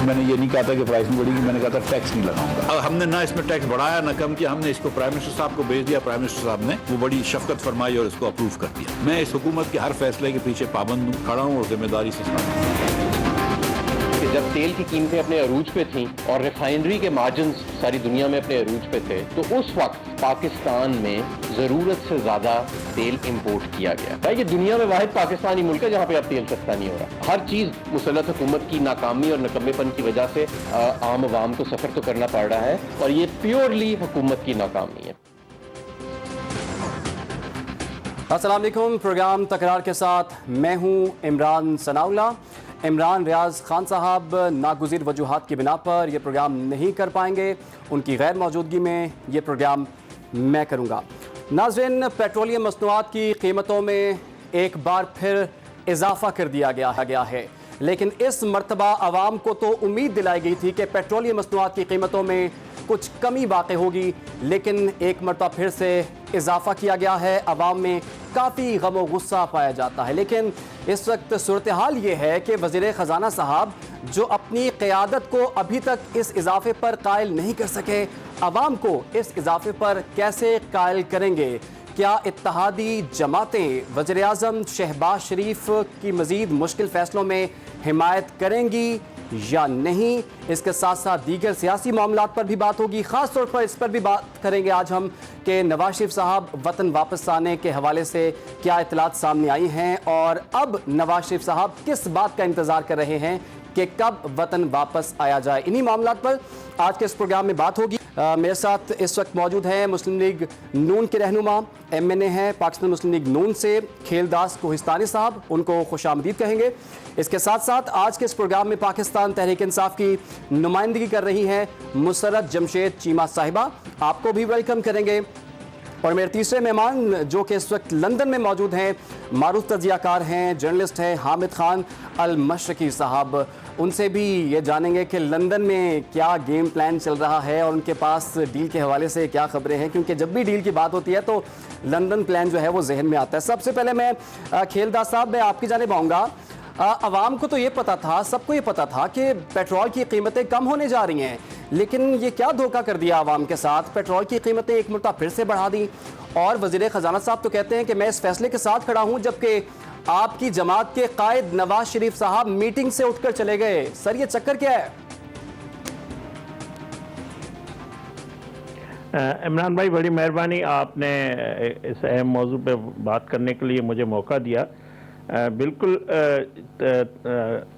میں نے یہ نہیں کہا تھا کہ پرائس نہیں بڑھے گی, میں نے کہا تھا ٹیکس نہیں لگاؤں گا. ہم نے نہ اس میں ٹیکس بڑھایا نہ کم کیا, ہم نے اس کو پرائم منسٹر صاحب کو بھیج دیا, پرائم منسٹر صاحب نے وہ بڑی شفقت فرمائی اور اس کو اپروو کر دیا. میں اس حکومت کے ہر فیصلے کے پیچھے پابند ہوں, کھڑا ہوں اور ذمہ داری سے کہ جب تیل کی قیمتیں اپنے عروج پہ تھیں اور ریفائنری کے مارجنز ساری دنیا میں اپنے عروج پہ تھے, تو اس وقت پاکستان میں ضرورت سے زیادہ تیل امپورٹ کیا گیا. یہ دنیا میں واحد پاکستانی ملک ہے جہاں پہ اب تیل سستا نہیں ہو رہا. ہر چیز مسلط حکومت کی ناکامی اور نکمے پن کی وجہ سے عام عوام کو سفر تو کرنا پڑ رہا ہے, اور یہ پیورلی حکومت کی ناکامی ہے. السلام علیکم. پروگرام تکرار کے ساتھ میں ہوں عمران ثناءاللہ. عمران ریاض خان صاحب ناگزیر وجوہات کی بنا پر یہ پروگرام نہیں کر پائیں گے, ان کی غیر موجودگی میں یہ پروگرام میں کروں گا. ناظرین, پیٹرولیم مصنوعات کی قیمتوں میں ایک بار پھر اضافہ کر دیا گیا ہے, لیکن اس مرتبہ عوام کو تو امید دلائی گئی تھی کہ پیٹرولیم مصنوعات کی قیمتوں میں کچھ کمی واقع ہوگی, لیکن ایک مرتبہ پھر سے اضافہ کیا گیا ہے. عوام میں کافی غم و غصہ پایا جاتا ہے, لیکن اس وقت صورتحال یہ ہے کہ وزیر خزانہ صاحب جو اپنی قیادت کو ابھی تک اس اضافے پر قائل نہیں کر سکے, عوام کو اس اضافے پر کیسے قائل کریں گے؟ کیا اتحادی جماعتیں وزیر اعظم شہباز شریف کی مزید مشکل فیصلوں میں حمایت کریں گی یا نہیں؟ اس کے ساتھ ساتھ دیگر سیاسی معاملات پر بھی بات ہوگی. خاص طور پر اس پر بھی بات کریں گے آج ہم کہ نواز شریف صاحب وطن واپس آنے کے حوالے سے کیا اطلاعات سامنے آئی ہیں, اور اب نواز شریف صاحب کس بات کا انتظار کر رہے ہیں کہ کب وطن واپس آیا جائے. انہی معاملات پر آج کے اس پروگرام میں بات ہوگی. میرے ساتھ اس وقت موجود ہیں مسلم لیگ نون کے رہنما, MNA ہیں پاکستان مسلم لیگ نون سے, کھیل داس کوہستانی صاحب, ان کو خوش آمدید کہیں گے. اس کے ساتھ ساتھ آج کے اس پروگرام میں پاکستان تحریک انصاف کی نمائندگی کر رہی ہیں مسرت جمشید چیمہ صاحبہ, آپ کو بھی ویلکم کریں گے. اور میرے تیسرے مہمان جو کہ اس وقت لندن میں موجود ہیں, معروف تجزیہ کار ہیں, جرنلسٹ ہیں, حامد خان المشرقی صاحب. ان سے بھی یہ جانیں گے کہ لندن میں کیا گیم پلان چل رہا ہے اور ان کے پاس ڈیل کے حوالے سے کیا خبریں ہیں, کیونکہ جب بھی ڈیل کی بات ہوتی ہے تو لندن پلان جو ہے وہ ذہن میں آتا ہے. سب سے پہلے میں کھیل داس صاحب میں آپ کی جانب آؤں گا. عوام کو تو یہ پتا تھا, سب کو یہ پتا تھا کہ پیٹرول کی قیمتیں کم ہونے جا رہی ہیں, لیکن یہ کیا دھوکہ کر دیا عوام کے ساتھ, پیٹرول کی قیمتیں ایک مرتبہ پھر سے بڑھا دیں. اور وزیر خزانہ صاحب تو کہتے ہیں کہ میں اس فیصلے کے ساتھ کھڑا ہوں, جبکہ آپ کی جماعت کے قائد نواز شریف صاحب میٹنگ سے اٹھ کر چلے گئے. سر یہ چکر کیا ہے؟ عمران بھائی, بڑی مہربانی, آپ نے اس اہم موضوع پہ بات کرنے کے لیے مجھے موقع دیا. بالکل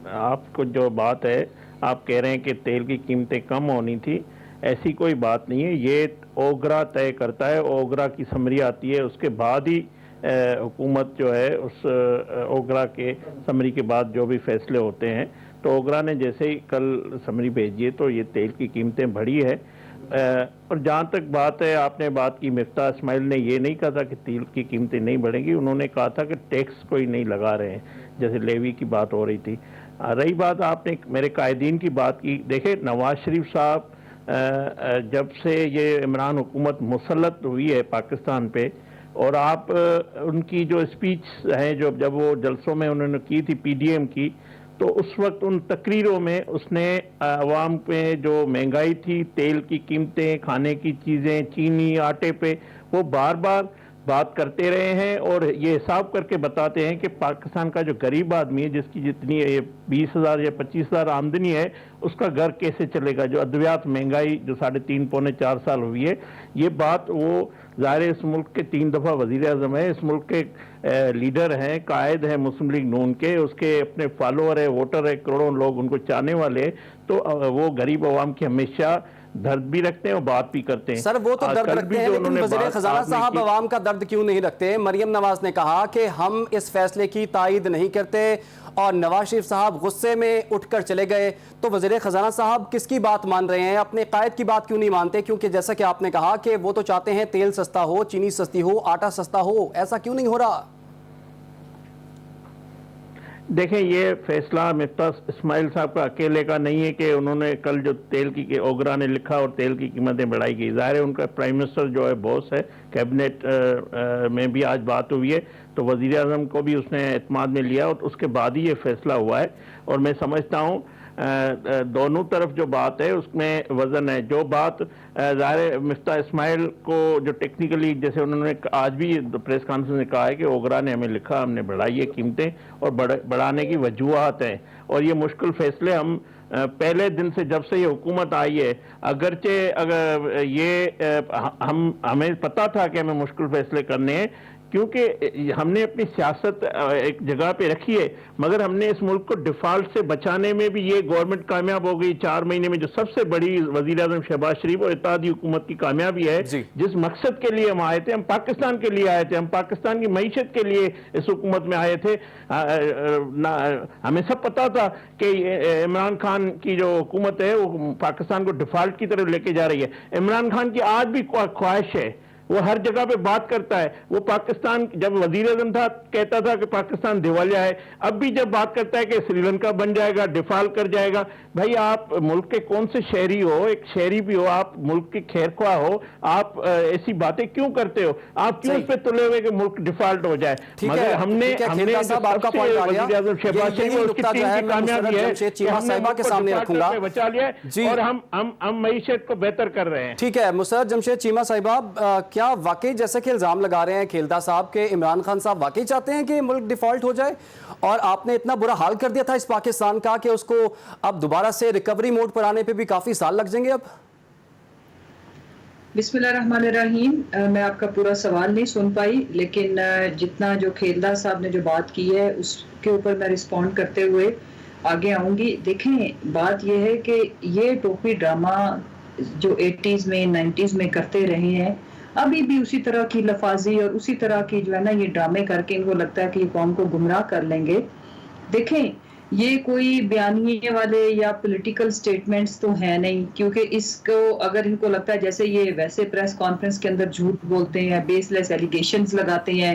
آپ کو جو بات ہے, آپ کہہ رہے ہیں کہ تیل کی قیمتیں کم ہونی تھی, ایسی کوئی بات نہیں ہے. یہ اوگرا طے کرتا ہے, اوگرا کی سمری آتی ہے, اس کے بعد ہی حکومت جو ہے اس اوگرا کے سمری کے بعد جو بھی فیصلے ہوتے ہیں, تو اوگرا نے جیسے ہی کل سمری بھیجی ہے تو یہ تیل کی قیمتیں بڑھی ہے. اور جہاں تک بات ہے, آپ نے بات کی, مفتاح اسماعیل نے یہ نہیں کہا تھا کہ تیل کی قیمتیں نہیں بڑھیں گی, انہوں نے کہا تھا کہ ٹیکس کوئی نہیں لگا رہے ہیں, جیسے لیوی کی بات ہو رہی تھی. رہی بات آپ نے میرے قائدین کی بات کی, دیکھیں نواز شریف صاحب جب سے یہ عمران حکومت مسلط ہوئی ہے پاکستان پہ, اور آپ ان کی جو اسپیچ ہیں جب وہ جلسوں میں انہوں نے کی تھی PDM کی, تو اس وقت ان تقریروں میں اس نے عوام پہ جو مہنگائی تھی, تیل کی قیمتیں, کھانے کی چیزیں, چینی, آٹے پہ وہ بار بار بات کرتے رہے ہیں, اور یہ حساب کر کے بتاتے ہیں کہ پاکستان کا جو غریب آدمی ہے, جس کی جتنی 20,000 یا 25,000 آمدنی ہے, اس کا گھر کیسے چلے گا. جو ادویات مہنگائی جو 3.5 پونے 4 سال ہوئی ہے, یہ بات وہ ظاہر اس ملک کے 3 دفعہ وزیر اعظم ہے, اس ملک کے لیڈر ہیں, قائد ہیں مسلم لیگ نون کے, اس کے اپنے فالوور ہے, ووٹر ہے, کروڑوں لوگ ان کو چاہنے والے ہیں, تو وہ غریب عوام کی ہمیشہ درد بھی رکھتے ہیں اور بات بھی کرتے ہیں. سر وہ تو درد رکھتے ہیں, لیکن وزیر خزانہ صاحب عوام کا درد کیوں نہیں رکھتے؟ مریم نواز نے کہا کہ ہم اس فیصلے کی تائید نہیں کرتے, اور نواز شریف صاحب غصے میں اٹھ کر چلے گئے. تو وزیر خزانہ صاحب کس کی بات مان رہے ہیں, اپنے قائد کی بات کیوں نہیں مانتے؟ کیونکہ جیسا کہ آپ نے کہا کہ وہ تو چاہتے ہیں تیل سستا ہو, چینی سستی ہو, آٹا سستا ہو, ایسا کیوں نہیں ہو رہا؟ دیکھیں, یہ فیصلہ مفتاح اسماعیل صاحب کا اکیلے کا نہیں ہے کہ انہوں نے کل جو تیل کی اوگرا نے لکھا اور تیل کی قیمتیں بڑھائی گئی. ظاہر ہے ان کا پرائم منسٹر جو ہے باس ہے, کیبنٹ میں بھی آج بات ہوئی ہے, تو وزیر اعظم کو بھی اس نے اعتماد میں لیا اور اس کے بعد ہی یہ فیصلہ ہوا ہے. اور میں سمجھتا ہوں دونوں طرف جو بات ہے اس میں وزن ہے. جو بات ظاہر مفتاح اسماعیل کو جو ٹیکنیکلی جیسے انہوں نے آج بھی پریس کانفرنس میں کہا ہے کہ اوگرا نے ہمیں لکھا, ہم نے بڑھائی ہے قیمتیں اور بڑھانے کی وجوہات ہیں, اور یہ مشکل فیصلے ہم پہلے دن سے جب سے یہ حکومت آئی ہے, اگرچہ اگر یہ ہمیں پتا تھا کہ ہمیں مشکل فیصلے کرنے ہیں کیونکہ ہم نے اپنی سیاست ایک جگہ پہ رکھی ہے, مگر ہم نے اس ملک کو ڈیفالٹ سے بچانے میں بھی یہ گورنمنٹ کامیاب ہو گئی 4 مہینے میں. جو سب سے بڑی وزیر اعظم شہباز شریف اور اتحادی حکومت کی کامیابی ہے, جس مقصد کے لیے ہم آئے تھے, ہم پاکستان کے لیے آئے تھے, ہم پاکستان کی معیشت کے لیے اس حکومت میں آئے تھے. ہمیں سب پتا تھا کہ عمران خان کی جو حکومت ہے وہ پاکستان کو ڈیفالٹ کی طرف لے کے جا رہی ہے. عمران خان کی آج بھی خواہش ہے, وہ ہر جگہ پہ بات کرتا ہے, وہ پاکستان جب وزیر اعظم تھا کہتا تھا کہ پاکستان دیوالیہ ہے, اب بھی جب بات کرتا ہے کہ سری لنکا بن جائے گا, ڈیفالٹ کر جائے گا. بھائی آپ ملک کے کون سے شہری ہو, ایک شہری بھی ہو, آپ ملک کے خیر خواہ ہو, آپ ایسی باتیں کیوں کرتے ہو, آپ کیوں اس پہ تلے ہوئے کہ ملک ڈیفالٹ ہو جائے. مگر ہم نے وزیر اعظم شہباز شریف اور اس کی ٹیم کی کامیابی ہے کہ ہم نے ملک کو ڈیفالٹ سے بچا لیا ہے اور ہم معیشت کو بہتر کر رہے ہیں. ٹھیک ہے مسرت جمشید چیمہ صاحبہ, کیا واقعی جیسے کہ الزام لگا رہے ہیں کھیلدہ صاحب کہ عمران خان صاحب واقعی چاہتے ہیں کہ ملک ڈیفالٹ ہو جائے, اور آپ نے اتنا برا حال کر دیا تھا اس پاکستان کا کہ اس کو اب دوبارہ سے ریکوری موڈ پر آنے پہ بھی کافی سال لگ جائیں گے؟ اب بسم اللہ الرحمن الرحیم. میں آپ کا پورا سوال نہیں سن پائی, لیکن جتنا جو کھیلدہ صاحب نے جو بات کی ہے اس کے اوپر میں رسپونڈ کرتے ہوئے آگے آؤں گی. دیکھیں بات یہ ہے کہ یہ ٹوپی ڈرامہ جو 80s میں 90s میں کرتے رہے ہیں, ابھی بھی اسی طرح کی لفاظی اور اسی طرح کی جو ہے نا یہ ڈرامے کر کے ان کو لگتا ہے کہ یہ قوم کو گمراہ کر لیں گے. دیکھیں یہ کوئی بیانیے والے یا پولیٹیکل سٹیٹمنٹس تو ہیں نہیں, کیونکہ اس کو اگر ان کو لگتا ہے جیسے یہ ویسے پریس کانفرنس کے اندر جھوٹ بولتے ہیں, بیس لیس ایلیگیشنز لگاتے ہیں,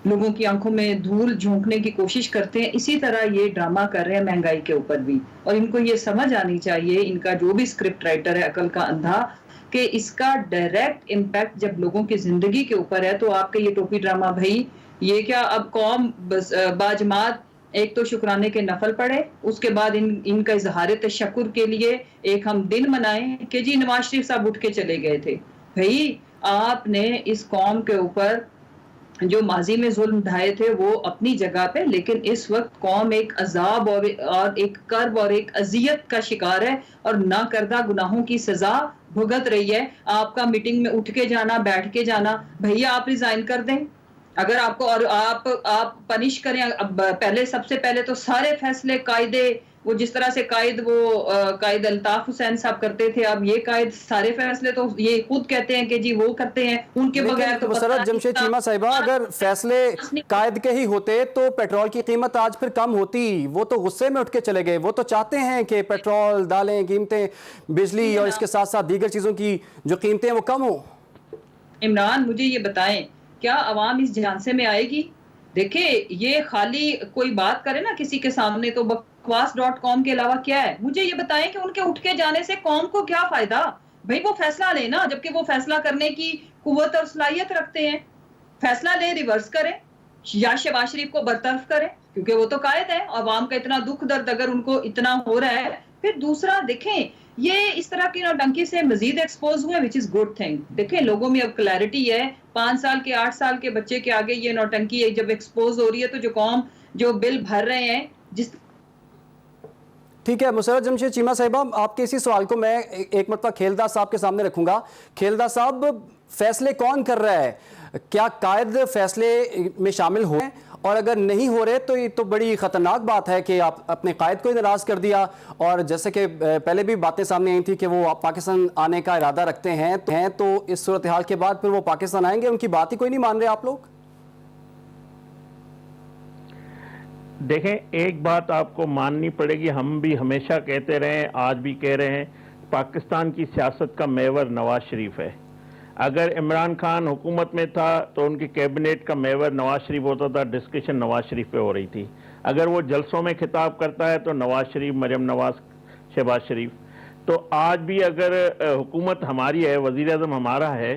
لوگوں کی آنکھوں میں دھول جھونکنے کی کوشش کرتے ہیں, اسی طرح یہ ڈرامہ کر رہے ہیں مہنگائی کے اوپر بھی. اور ان کو یہ سمجھ آنی چاہیے, ان کا جو بھی اسکرپٹ رائٹر ہے عقل کا اندھا, کہ اس کا ڈائریکٹ امپیکٹ جب لوگوں کی زندگی کے اوپر ہے تو آپ کا یہ ٹوپی ڈرامہ بھائی یہ کیا اب قوم باجماعت ایک تو شکرانے کے نفل پڑے, اس کے بعد ان کا اظہار تشکر کے لیے ایک ہم دن منائیں کہ جی نواز شریف صاحب اٹھ کے چلے گئے تھے. بھائی آپ نے اس قوم کے اوپر جو ماضی میں ظلم ڈھائے تھے وہ اپنی جگہ پہ, لیکن اس وقت قوم ایک عذاب اور ایک کرب اور ایک اذیت کا شکار ہے اور نہ کردہ گناہوں کی سزا بھگت رہی ہے. آپ کا میٹنگ میں اٹھ کے جانا, بیٹھ کے جانا, بھیا آپ ریزائن کر دیں اگر آپ کو, اور آپ پنش کریں. اب پہلے سب سے پہلے تو سارے فیصلے قائدے وہ جس طرح سے قائد الطاف حسین صاحب کرتے تھے, اب یہ قائد سارے فیصلے تو یہ خود کہتے ہیں کہ جی وہ کرتے ہیں, ان کے بغیر تو مسرت جمشید چیمہ صاحبہ اگر فیصلے قائد کے ہی ہوتے تو پیٹرول کی قیمت آج پھر کم ہوتی. وہ تو غصے میں اٹھ کے چلے گئے, وہ تو چاہتے ہیں کہ پیٹرول, دالیں, قیمتیں, بجلی اور اس کے ساتھ ساتھ دیگر چیزوں کی جو قیمتیں وہ کم ہوں. عمران مجھے یہ بتائیں کیا عوام اس جھانسے میں آئے گی؟ دیکھیں یہ خالی کوئی بات کرے نا کسی کے سامنے تو بکواس.com کے علاوہ کیا ہے, مجھے یہ بتائیں کہ ان کے اٹھ کے جانے سے قوم کو کیا فائدہ؟ بھائی وہ فیصلہ لے نا, جبکہ وہ فیصلہ کرنے کی قوت اور صلاحیت رکھتے ہیں. فیصلہ لے, ریورس کریں یا شہباز شریف کو برطرف کریں کیونکہ وہ تو قائد ہے. عوام کا اتنا دکھ درد اگر ان کو اتنا ہو رہا ہے, پھر دوسرا دیکھیں یہ اس طرح کی نوٹنکی سے مزید ایکسپوز ہوئے which is good thing. دیکھیں لوگوں میں اب کلیئرٹی ہے, 5 سال کے 8 سال کے بچے کے آگے یہ نوٹنکی جب ایکسپوز ہو رہی ہے تو جو قوم جو بل بھر رہے ہیں جس. ٹھیک ہے مسرت جمشید چیمہ صاحبہ, آپ کے اسی سوال کو میں ایک مرتبہ کھیلدہ صاحب کے سامنے رکھوں گا. کھیلدہ صاحب فیصلے کون کر رہا ہے؟ کیا قائد فیصلے میں شامل ہو رہے ہیں؟ اور اگر نہیں ہو رہے تو یہ تو بڑی خطرناک بات ہے کہ آپ اپنے قائد کو ہی ناراض کر دیا. اور جیسے کہ پہلے بھی باتیں سامنے آئی تھی کہ وہ پاکستان آنے کا ارادہ رکھتے ہیں تو اس صورتحال کے بعد پھر وہ پاکستان آئیں گے, ان کی بات ہی کوئی نہیں مان رہے آپ لوگ. دیکھیں ایک بات آپ کو ماننی پڑے گی, ہم بھی ہمیشہ کہتے رہے ہیں, آج بھی کہہ رہے ہیں, پاکستان کی سیاست کا محور نواز شریف ہے. اگر عمران خان حکومت میں تھا تو ان کی کیبنٹ کا محور نواز شریف ہوتا تھا, ڈسکشن نواز شریف پہ ہو رہی تھی. اگر وہ جلسوں میں خطاب کرتا ہے تو نواز شریف, مریم نواز, شہباز شریف. تو آج بھی اگر حکومت ہماری ہے, وزیر اعظم ہمارا ہے,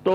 تو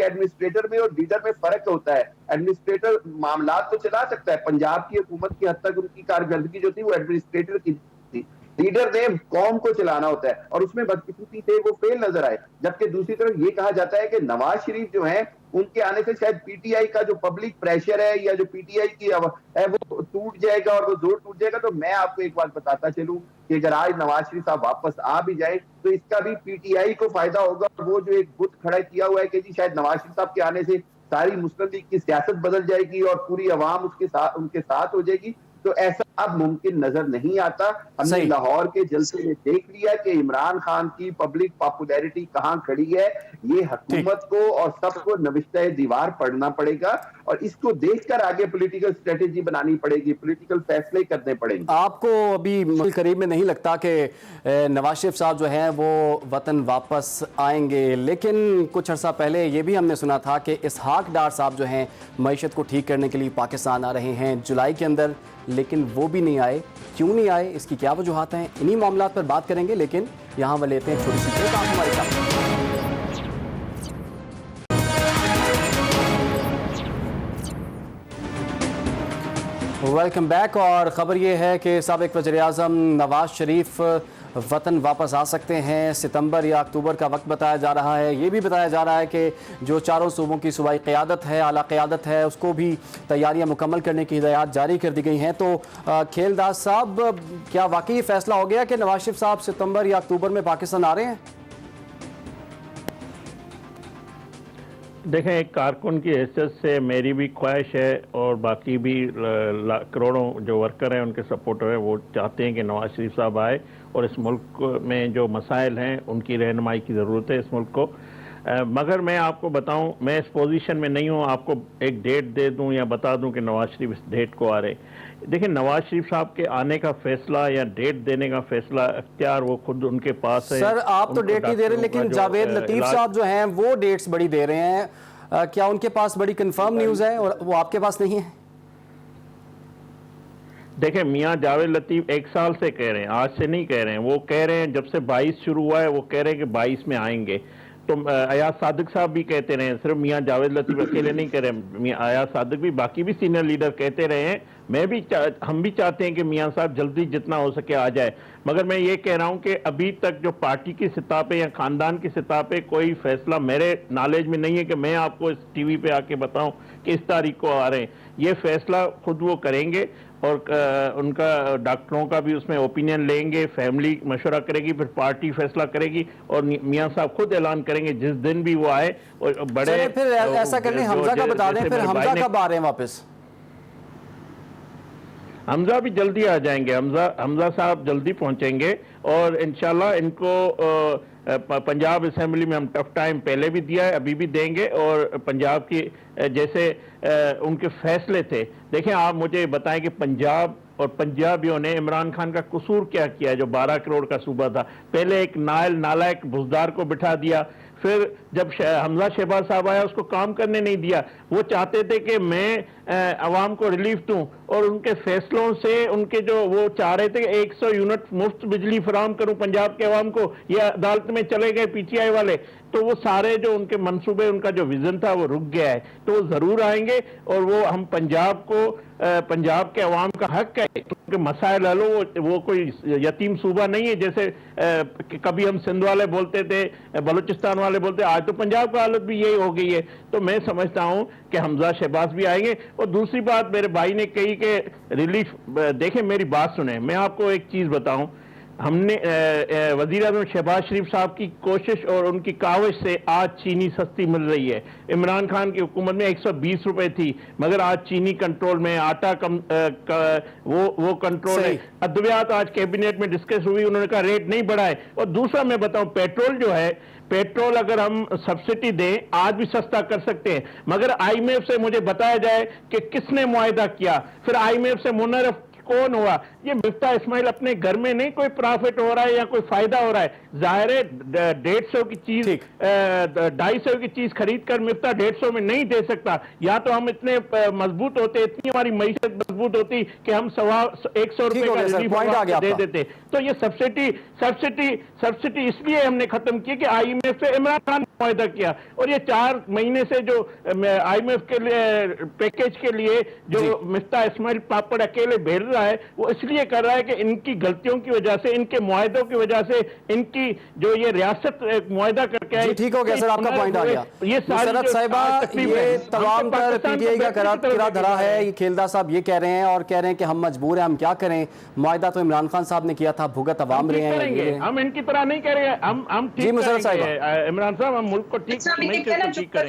کہ ایڈمنسٹریٹر میں اور لیڈر میں فرق ہوتا ہے. ایڈمنسٹریٹر معاملات تو چلا سکتا ہے, پنجاب کی حکومت کی حد تک ان کی کارکردگی جو تھی وہ ایڈمنسٹریٹر کی تھی, لیڈر نے قوم کو چلانا ہوتا ہے, اور اس میں بدقسمتی سے وہ فیل نظر آئے. جبکہ دوسری طرف یہ کہا جاتا ہے کہ نواز شریف جو ہیں ان کے آنے سے شاید پی ٹی آئی کا جو پبلک پریشر ہے یا جو پی ٹی آئی کی ہے وہ ٹوٹ جائے گا اور وہ زور ٹوٹ جائے گا. تو میں آپ کو ایک بات بتاتا چلوں کہ اگر آج نواز شریف صاحب واپس آ بھی جائے تو اس کا بھی پی ٹی آئی کو فائدہ ہوگا. وہ جو ایک بت کھڑا کیا ہوا ہے کہ جی شاید نواز شریف صاحب کے آنے سے ساری مسلم لیگ کی سیاست بدل جائے گی اور پوری عوام ان کے ساتھ ہو جائے گی, تو ایسا اب ممکن نظر نہیں آتا. ہم نے لاہور کے جلسے میں دیکھ لیا کہ عمران خان کی پبلک پاپولیرٹی کہاں کھڑی ہے. یہ حکومت کو اور سب کو نوشتہ دیوار پڑھنا پڑے گا, اور اس کو دیکھ کر آگے پولیٹیکل اسٹریٹجی بنانی پڑے گی, پولیٹیکل فیصلے کرنے پڑیں گے. آپ کو ابھی قریب میں نہیں لگتا کہ نواز شریف صاحب جو ہیں وہ وطن واپس آئیں گے؟ لیکن کچھ عرصہ پہلے یہ بھی ہم نے سنا تھا کہ اسحاق ڈار صاحب جو ہیں معیشت کو ٹھیک کرنے کے لیے پاکستان آ رہے ہیں جولائی کے اندر, لیکن وہ بھی نہیں آئے. کیوں نہیں آئے, اس کی کیا وجوہات ہیں؟ انہی معاملات پر بات کریں گے, لیکن یہاں وہ لیتے ہیں چھوٹی سی بریک. آپ ہمارے ساتھ ویلکم بیک. اور خبر یہ ہے کہ سابق وزیر اعظم نواز شریف وطن واپس آ سکتے ہیں. ستمبر یا اکتوبر کا وقت بتایا جا رہا ہے. یہ بھی بتایا جا رہا ہے کہ جو چاروں صوبوں کی صوبائی قیادت ہے, اعلیٰ قیادت ہے, اس کو بھی تیاریاں مکمل کرنے کی ہدایات جاری کر دی گئی ہیں. تو کھیل داس صاحب, کیا واقعی یہ فیصلہ ہو گیا کہ نواز شریف صاحب ستمبر یا اکتوبر میں پاکستان آ رہے ہیں؟ دیکھیں, ایک کارکن کی حیثیت سے میری بھی خواہش ہے اور باقی بھی کروڑوں جو ورکر ہیں ان کے سپورٹر ہیں وہ چاہتے ہیں کہ نواز شریف صاحب آئے, اور اس ملک میں جو مسائل ہیں ان کی رہنمائی کی ضرورت ہے اس ملک کو. مگر میں آپ کو بتاؤں, میں اس پوزیشن میں نہیں ہوں آپ کو ایک ڈیٹ دے دوں یا بتا دوں کہ نواز شریف اس ڈیٹ کو آ رہے. دیکھیں, نواز شریف صاحب کے آنے کا فیصلہ یا ڈیٹ دینے کا فیصلہ اختیار وہ خود ان کے پاس ہے. سر آپ تو ڈیٹ نہیں دے رہے, لیکن جاوید لطیف صاحب جو ہیں وہ ڈیٹس بڑی دے رہے ہیں. کیا ان کے پاس بڑی کنفرم نیوز ہے اور وہ آپ کے پاس نہیں ہے؟ دیکھیں, میاں جاوید لطیف ایک سال سے کہہ رہے ہیں, آج سے نہیں کہہ رہے ہیں. وہ کہہ رہے ہیں جب سے 22 شروع ہوا ہے وہ کہہ رہے ہیں کہ 22 میں آئیں گے. تو ایاز صادق صاحب بھی کہتے رہے ہیں, صرف میاں جاوید لطیف اکیلے نہیں کہہ رہے, ایاز صادق بھی, باقی بھی سینئر لیڈر کہتے رہے ہیں. ہم بھی چاہتے ہیں کہ میاں صاحب جلدی جتنا ہو سکے آ جائے. مگر میں یہ کہہ رہا ہوں کہ ابھی تک جو پارٹی کی سطح پہ یا خاندان کی سطح پہ کوئی فیصلہ میرے نالج میں نہیں ہے کہ میں آپ کو اس ٹی وی پہ آ کے بتاؤں کہ اس تاریخ کو آ رہے ہیں. یہ فیصلہ خود وہ کریں گے, اور ان کا ڈاکٹروں کا بھی اس میں اوپینین لیں گے, فیملی مشورہ کرے گی, پھر پارٹی فیصلہ کرے گی, اور میاں صاحب خود اعلان کریں گے جس دن بھی وہ آئے. اور بڑے پھر ایسا کریں, حمزہ کا بتا دیں, پھر حمزہ کب آ رہے ہیں واپس؟ حمزہ بھی جلدی آ جائیں گے. حمزہ صاحب جلدی پہنچیں گے, اور انشاءاللہ ان کو پنجاب اسمبلی میں ہم ٹف ٹائم پہلے بھی دیا ہے, ابھی بھی دیں گے. اور پنجاب کی جیسے ان کے فیصلے تھے, دیکھیں آپ مجھے بتائیں کہ پنجاب اور پنجابیوں نے عمران خان کا قصور کیا کیا جو 12 کروڑ کا صوبہ تھا. پہلے ایک نالائق بزدار کو بٹھا دیا, پھر جب حمزہ شہباز صاحب آیا اس کو کام کرنے نہیں دیا. وہ چاہتے تھے کہ میں عوام کو ریلیف دوں, اور ان کے فیصلوں سے ان کے جو وہ چاہ رہے تھے 100 یونٹ مفت بجلی فراہم کروں پنجاب کے عوام کو, یہ عدالت میں چلے گئے پی ٹی آئی والے. تو وہ سارے جو ان کے منصوبے, ان کا جو ویژن تھا وہ رک گیا ہے. تو وہ ضرور آئیں گے, اور وہ ہم پنجاب کو, پنجاب کے عوام کا حق ہے کہ مسائل حل ہو. وہ کوئی یتیم صوبہ نہیں ہے جیسے کبھی ہم سندھ والے بولتے تھے, بلوچستان والے بولتے, آج تو پنجاب کا حالت بھی یہی ہو گئی ہے. تو میں سمجھتا ہوں کہ حمزہ شہباز بھی آئیں گے. اور دوسری بات میرے بھائی نے کہی کہ ریلیف, دیکھیں میری بات سنیں, میں آپ کو ایک چیز بتاؤں. ہم نے وزیر اعظم شہباز شریف صاحب کی کوشش اور ان کی کاوش سے آج چینی سستی مل رہی ہے. عمران خان کی حکومت میں 120 روپے تھی, مگر آج چینی کنٹرول میں, آٹا وہ کنٹرول ہے. ادویات آج کیبنٹ میں ڈسکس ہوئی, انہوں نے کہا ریٹ نہیں بڑھائے. اور دوسرا میں بتاؤں, پیٹرول جو ہے, پیٹرول اگر ہم سبسڈی دیں آج بھی سستا کر سکتے ہیں, مگر آئی ایم ایف سے مجھے بتایا جائے کہ کس نے معاہدہ کیا, پھر آئی ایم ایف سے منرف کون ہوا, یہ مفتاح اسماعیل اپنے گھر میں نہیں کوئی پرافٹ ہو رہا ہے یا کوئی فائدہ ہو رہا ہے. ظاہر ہے 150 کی چیز 250 کی چیز خرید کر مفتاح 150 میں نہیں دے سکتا. یا تو ہم اتنے مضبوط ہوتے, اتنی ہماری معیشت مضبوط ہوتی کہ ہم 100 روپے کا ریلیف دے دیتے. تو یہ سبسڈی اس لیے ہم نے ختم کی کہ آئی ایم ایف سے عمران خان نے معاہدہ کیا, اور یہ 4 مہینے سے جو آئی ایم ایف کے لیے پیکیج کے لیے جو مفتاح اسماعیل پاپڑ اکیلے بھیج رہا ہے وہ اس لیے کر رہا ہے کہ ان کی غلطیوں کی وجہ سے, ان کے معاہدوں کی وجہ سے, ان کی جو یہ ریاست معاہدہ کر کے جی ٹھیک ہو گیا سر, آپ کا پوائنٹ آ گیا. مسرت صاحبہ, یہ تمام تر پی ٹی آئی کا کرا دھرا ہے. یہ کھیلدار صاحب یہ کہہ رہے ہیں اور کہہ رہے ہیں کہ ہم مجبور ہیں, ہم کیا کریں, معاہدہ تو عمران خان صاحب نے کیا تھا, بھگت عوام رہے ہیں. ہم ان کی طرح نہیں کہہ رہے ہیں, ہم ٹھیک کریں گے عمران صاحب, ہم ملک کو ٹھیک کریں گے.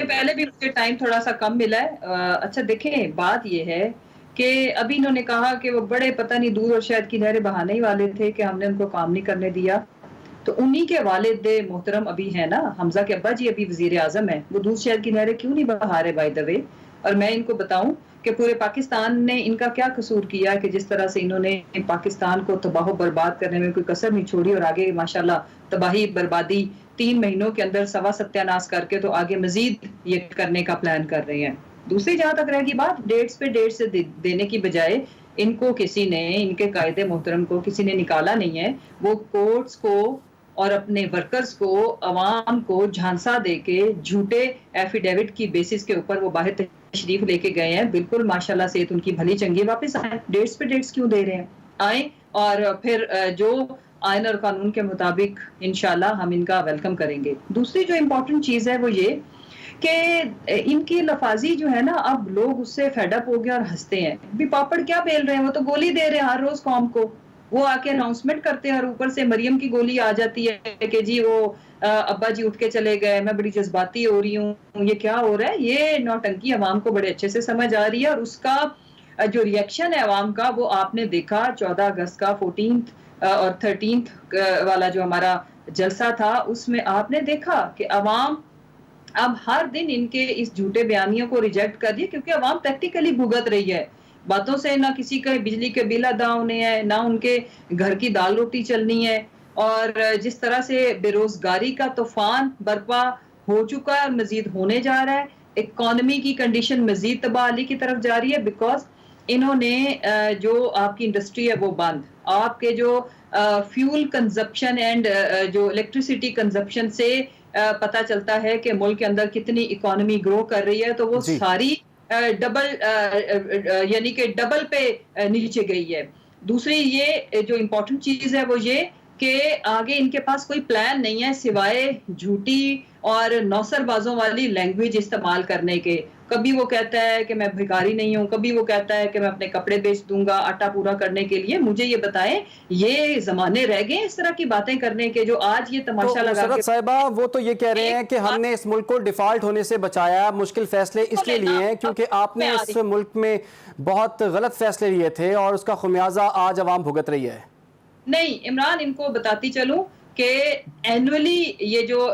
پہلے بھی مجھے ٹائم تھوڑا سا کم ملا ہے. اچھا دیکھیں, بات یہ ہے کہ ابھی انہوں نے کہا کہ وہ بڑے پتہ نہیں دودھ اور شہد کی نہریں بہانے ہی والے تھے کہ ہم نے ان کو کام نہیں کرنے دیا. تو انہی کے والد محترم ابھی ہیں نا, حمزہ کے ابا جی ابھی وزیر اعظم ہیں, وہ دودھ شہد کی نہریں کیوں نہیں بہا رہے بائی دا وے. اور میں ان کو بتاؤں کہ پورے پاکستان نے ان کا کیا قصور کیا کہ جس طرح سے انہوں نے پاکستان کو تباہ و برباد کرنے میں کوئی کسر نہیں چھوڑی, اور آگے ماشاءاللہ تباہی بربادی 3 مہینوں کے اندر سوا ستیاناش کر کے تو آگے مزید یہ کرنے کا پلان کر رہے ہیں. دوسری جہاں تک رہ گی بات, ڈیٹس پہ ڈیٹ سے دینے کی بجائے ان کو کسی نے, ان کے قائد محترم کو کسی نے نکالا نہیں ہے. وہ کورٹس کو اور اپنے ورکرز کو, عوام کو جھانسا دے کے جھوٹے ایفیڈیوٹ کی بیسس کے اوپر وہ باہر تشریف لے کے گئے ہیں. بالکل ماشاءاللہ سے ان کی بھلی چنگی, واپس آئیں. ڈیٹس پہ ڈیٹس کیوں دے رہے ہیں, آئیں اور پھر جو آئین اور قانون کے مطابق انشاءاللہ ہم ان کا ویلکم کریں گے. دوسری جو امپورٹنٹ چیز ہے وہ یہ کہ ان کی لفاظی جو ہے نا, اب لوگ اس سے فیڈ اپ ہو گئے اور ہنستے ہیں. بھی پاپڑ کیا بیل رہے ہیں, وہ تو گولی دے رہے ہیں ہر روز قوم کو. وہ آ کے اناؤنسمنٹ کرتے ہیں اور اوپر سے مریم کی گولی آ جاتی ہے کہ جی وہ ابا جی اٹھ کے چلے گئے, میں بڑی جذباتی ہو رہی ہوں. یہ کیا ہو رہا ہے, یہ نوٹنکی عوام کو بڑے اچھے سے سمجھ آ رہی ہے. اور اس کا جو ریئیکشن ہے عوام کا وہ آپ نے دیکھا 14 اگست کا 14th اور 13th والا جو ہمارا جلسہ تھا, اس میں آپ نے دیکھا کہ عوام اب ہر دن ان کے اس جھوٹے بیانیوں کو ریجیکٹ کر دیا, کیونکہ عوام پریکٹیکلی بھگت رہی ہے باتوں سے. نہ کسی کا بجلی کے بل ادا ہونے ہیں, نہ ان کے گھر کی دال روٹی چلنی ہے. اور جس طرح سے بے روزگاری کا طوفان برپا ہو چکا ہے اور مزید ہونے جا رہا ہے, اکانومی کی کنڈیشن مزید تباہی کی طرف جا رہی ہے, بیکاز انہوں نے جو آپ کی انڈسٹری ہے وہ بند, آپ کے جو فیول کنزپشن اینڈ جو الیکٹریسٹی کنزپشن سے پتا چلتا ہے کہ ملک کے اندر کتنی اکانومی گرو کر رہی ہے, تو وہ ساری ڈبل یعنی کہ ڈبل پہ نیچے گئی ہے. دوسری یہ جو امپورٹنٹ چیز ہے وہ یہ کہ آگے ان کے پاس کوئی پلان نہیں ہے سوائے جھوٹی اور نوسر بازوں والی لینگویج استعمال کرنے کے. کبھی وہ کہتا ہے کہ میں بھکاری نہیں ہوں, کبھی وہ کہتا ہے کہ میں اپنے کپڑے بیچ دوں گا آٹا پورا کرنے کے لیے. مجھے یہ بتائیں, یہ زمانے رہ گئے اس طرح کی باتیں کرنے کے جو آج یہ تماشا لگا کے. صاحبہ وہ تو یہ کہہ رہے ہیں کہ ہم نے اس ملک کو ڈیفالٹ ہونے سے بچایا, مشکل فیصلے اس لیے لیے ہیں کیونکہ آپ نے اس ملک میں بہت غلط فیصلے لیے تھے اور اس کا خمیازہ آج عوام بھگت رہی ہے. نہیں عمران, ان کو بتاتی چلوں کہ اینولی یہ جو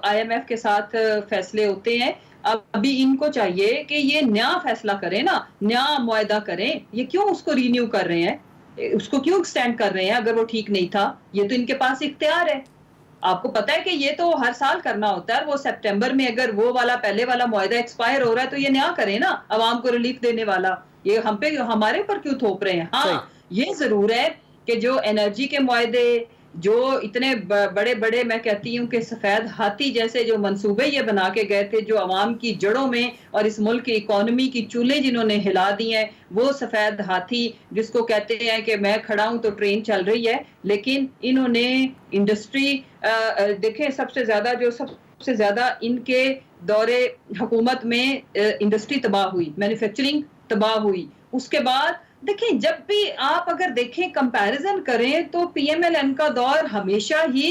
آئی ایم ایف کے ساتھ فیصلے ہوتے ہیں, ابھی ان کو چاہیے کہ یہ نیا فیصلہ کریں نا, نیا معاہدہ کریں. یہ کیوں اس کو رینیو کر رہے ہیں, اس کو کیوں ایکسٹینڈ کر رہے ہیں اگر وہ ٹھیک نہیں تھا؟ یہ تو ان کے پاس اختیار ہے. آپ کو پتا ہے کہ یہ تو ہر سال کرنا ہوتا ہے. وہ سپٹمبر میں اگر وہ والا پہلے والا معاہدہ ایکسپائر ہو رہا ہے تو یہ نیا کریں نا, عوام کو ریلیف دینے والا. یہ ہم پہ ہمارے اوپر کیوں تھوپ رہے ہیں؟ ہاں یہ ضرور ہے کہ جو انرجی کے معاہدے, جو اتنے بڑے بڑے میں کہتی ہوں کہ سفید ہاتھی جیسے جو منصوبے یہ بنا کے گئے تھے, جو عوام کی جڑوں میں اور اس ملک کی اکانومی کی چولہے جنہوں نے ہلا دی ہیں, وہ سفید ہاتھی جس کو کہتے ہیں کہ میں کھڑا ہوں تو ٹرین چل رہی ہے. لیکن انہوں نے انڈسٹری دیکھیں, سب سے زیادہ ان کے دور حکومت میں انڈسٹری تباہ ہوئی, مینوفیکچرنگ تباہ ہوئی. اس کے بعد دیکھیں, جب بھی آپ اگر دیکھیں کمپیریزن کریں تو پی ایم ایل این کا دور ہمیشہ ہی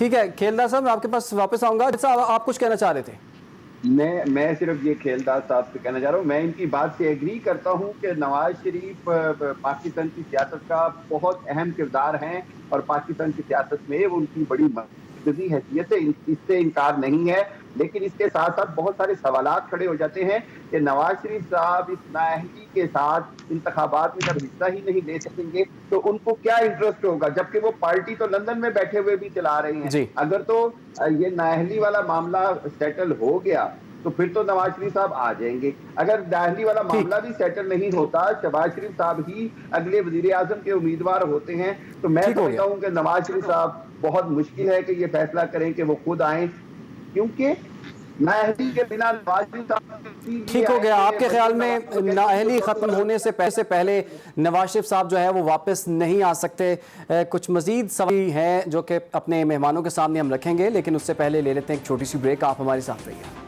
ٹھیک ہے کھیلدار صاحب میں آپ کے پاس واپس آؤں گا. صاحب آپ کچھ کہنا چاہ رہے تھے؟ میں صرف یہ کھیلدار صاحب سے کہنا چاہ رہا ہوں, میں ان کی بات سے ایگری کرتا ہوں کہ نواز شریف پاکستان کی سیاست کا بہت اہم کردار ہیں اور پاکستان کی سیاست میں ان کی بڑی مرکزی حیثیت ہے, اس سے انکار نہیں ہے. لیکن اس کے ساتھ ساتھ بہت سارے سوالات کھڑے ہو جاتے ہیں کہ نواز شریف صاحب اس نااہلی کے ساتھ انتخابات میں جب حصہ ہی نہیں لے سکیں گے تو ان کو کیا انٹرسٹ ہوگا, جبکہ وہ پارٹی تو لندن میں بیٹھے ہوئے بھی چلا رہے ہیں. جی. اگر تو یہ نااہلی والا معاملہ سیٹل ہو گیا تو پھر تو نواز شریف صاحب آ جائیں گے. اگر نااہلی والا معاملہ بھی سیٹل نہیں ہوتا, شہباز شریف صاحب ہی اگلے وزیر اعظم کے امیدوار ہوتے ہیں, تو میں سمجھتا ہوں کہ نواز شریف صاحب بہت مشکل ہے کہ یہ فیصلہ کریں کہ وہ خود آئیں, کیونکہ نااہلی کے بنا نواز شریف صاحب ٹھیک ہو گیا. آپ کے خیال میں نااہلی ختم ہونے سے پہلے نواز شریف صاحب جو ہے وہ واپس نہیں آ سکتے؟ کچھ مزید سوال ہیں جو کہ اپنے مہمانوں کے سامنے ہم رکھیں گے, لیکن اس سے پہلے لے لیتے ہیں ایک چھوٹی سی بریک. آپ ہمارے ساتھ رہیے.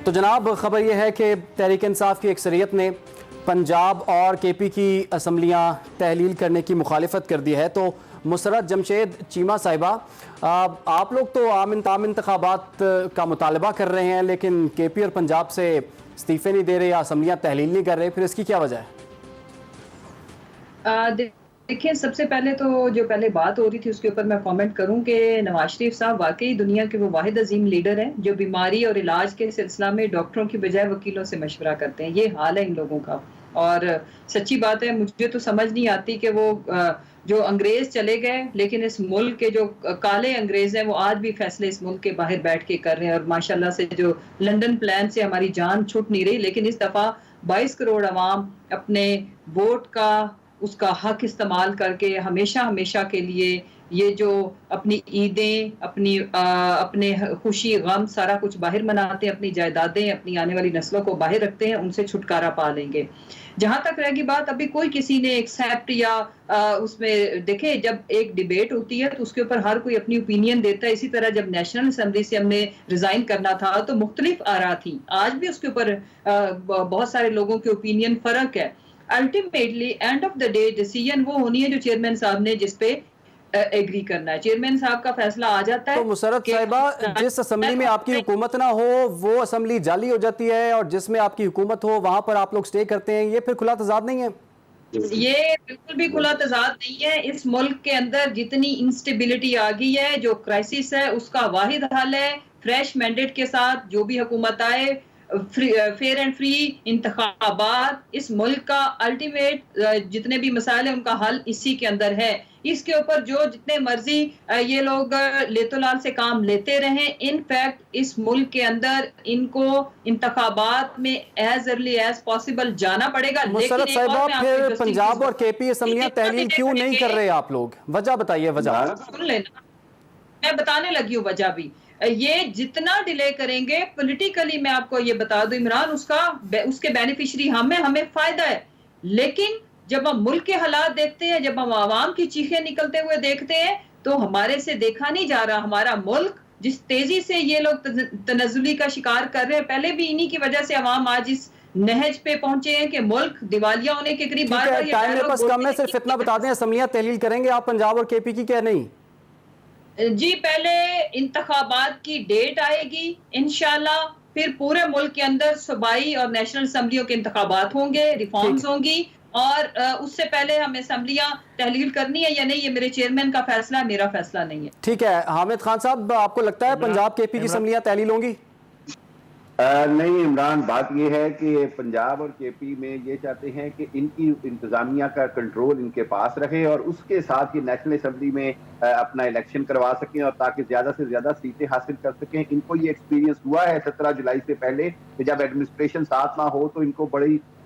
تو جناب خبر یہ ہے کہ تحریک انصاف کی اکثریت نے پنجاب اور کے پی کی اسمبلیاں تحلیل کرنے کی مخالفت کر دی ہے. تو مسرت جمشید چیمہ صاحبہ, آپ لوگ تو عام انتخابات کا مطالبہ کر رہے ہیں لیکن کے پی اور پنجاب سے استعفے نہیں دے رہے یا اسمبلیاں تحلیل نہیں کر رہے, پھر اس کی کیا وجہ ہے؟ دیکھیں, سب سے پہلے تو جو پہلے بات ہو رہی تھی اس کے اوپر میں کامنٹ کروں کہ نواز شریف صاحب واقعی دنیا کے وہ واحد عظیم لیڈر ہیں جو بیماری اور علاج کے سلسلہ میں ڈاکٹروں کی بجائے وکیلوں سے مشورہ کرتے ہیں. یہ حال ہے ان لوگوں کا, اور سچی بات ہے مجھے تو سمجھ نہیں آتی کہ وہ جو انگریز چلے گئے لیکن اس ملک کے جو کالے انگریز ہیں وہ آج بھی فیصلے اس ملک کے باہر بیٹھ کے کر رہے ہیں, اور ماشاءاللہ سے جو لنڈن پلان سے ہماری جان چھٹ نہیں رہی. لیکن اس دفعہ 22 کروڑ عوام اپنے ووٹ کا اس کا حق استعمال کر کے ہمیشہ کے لیے یہ جو اپنی عیدیں, اپنے خوشی غم سارا کچھ باہر مناتے ہیں, اپنی جائیدادیں اپنی آنے والی نسلوں کو باہر رکھتے ہیں, ان سے چھٹکارا پا لیں گے. جہاں تک رہ گی بات, ابھی کوئی کسی نے ایکسیپٹ یا اس میں دیکھیں جب ایک ڈیبیٹ ہوتی ہے تو اس کے اوپر ہر کوئی اپنی اوپینین دیتا ہے. اسی طرح جب نیشنل اسمبلی سے ہم نے ریزائن کرنا تھا تو مختلف آراء تھیں, آج بھی اس کے اوپر بہت سارے لوگوں کے اوپینین فرق ہے. Ultimately and of the day decision وہ ہونی ہے جو چیئرمین صاحب نے جس پہ ایگری کرنا ہے. چیئرمین صاحب کا فیصلہ آ جاتا ہے. تو مسرت صاحبہ, جس اسمبلی میں آپ کی حکومت نہ ہو وہ اسمبلی جعلی ہو جاتی ہے, اور جس میں آپ کی حکومت ہو وہاں پر آپ لوگ سٹے کرتے ہیں, یہ پھر کھلا تضاد نہیں ہے؟ یہ بالکل بھی کھلا تضاد نہیں ہے. اس ملک کے اندر جتنی انسٹیبلٹی آ گئی ہے, جو کرائسس ہے, اس کا واحد حل ہے فریش مینڈیٹ کے ساتھ جو بھی حکومت آئے, فیئر اینڈ فری انتخابات. اس ملک کا الٹیمیٹ جتنے بھی مسائل ہیں ان کا حل اسی کے اندر ہے. اس کے اوپر جو جتنے مرضی یہ لوگ لیتو لال سے کام لیتے رہیں, ان فیکٹ اس ملک کے اندر ان کو انتخابات میں ایز ارلی ایز پاسبل جانا پڑے گا. مسرت صاحبہ, پھر پنجاب اور کے پی اسمبلیاں تحلیل کیوں نہیں کر رہے آپ لوگ؟ وجہ بتائیے. وجہ سن لینا, میں بتانے لگی ہوں وجہ بھی. یہ جتنا ڈیلے کریں گے پولیٹیکلی, میں آپ کو یہ بتا دوں عمران, اس کے بینیفیشری ہمیں فائدہ ہے. لیکن جب ہم ملک کے حالات دیکھتے ہیں, جب ہم عوام کی چیخیں نکلتے ہوئے دیکھتے ہیں, تو ہمارے سے دیکھا نہیں جا رہا. ہمارا ملک جس تیزی سے یہ لوگ تنزلی کا شکار کر رہے ہیں, پہلے بھی انہی کی وجہ سے عوام آج اس نہج پہ پہنچے ہیں کہ ملک دیوالیہ ہونے کے قریب. ٹائم میرے پاس کم ہے, صرف اتنا بتا دیں اسمبلیاں تحلیل کریں گے آپ پنجاب اور کے پی کی کیا نہیں؟ جی, پہلے انتخابات کی ڈیٹ آئے گی انشاءاللہ, پھر پورے ملک کے اندر صوبائی اور نیشنل اسمبلیوں کے انتخابات ہوں گے, ریفارمز ہوں گی, اور اس سے پہلے ہمیں اسمبلیاں تحلیل کرنی ہے یا نہیں یہ میرے چیئرمین کا فیصلہ ہے, میرا فیصلہ نہیں ہے. ٹھیک ہے. حامد خان صاحب, آپ کو لگتا ہے پنجاب کے پی کی اسمبلیاں تحلیل ہوں گی؟ نہیں عمران, بات یہ ہے کہ پنجاب اور کے پی میں یہ چاہتے ہیں کہ ان کی انتظامیہ کا کنٹرول ان کے پاس رہے, اور اس کے ساتھ یہ نیشنل اسمبلی میں اپنا الیکشن کروا سکیں, اور تاکہ زیادہ سے زیادہ سیٹیں حاصل کر سکیں. ان کو یہ ایکسپیرینس ہوا ہے 17 جولائی سے پہلے, کہ جب ایڈمنسٹریشن ساتھ نہ ہو تو ان کو بڑی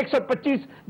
125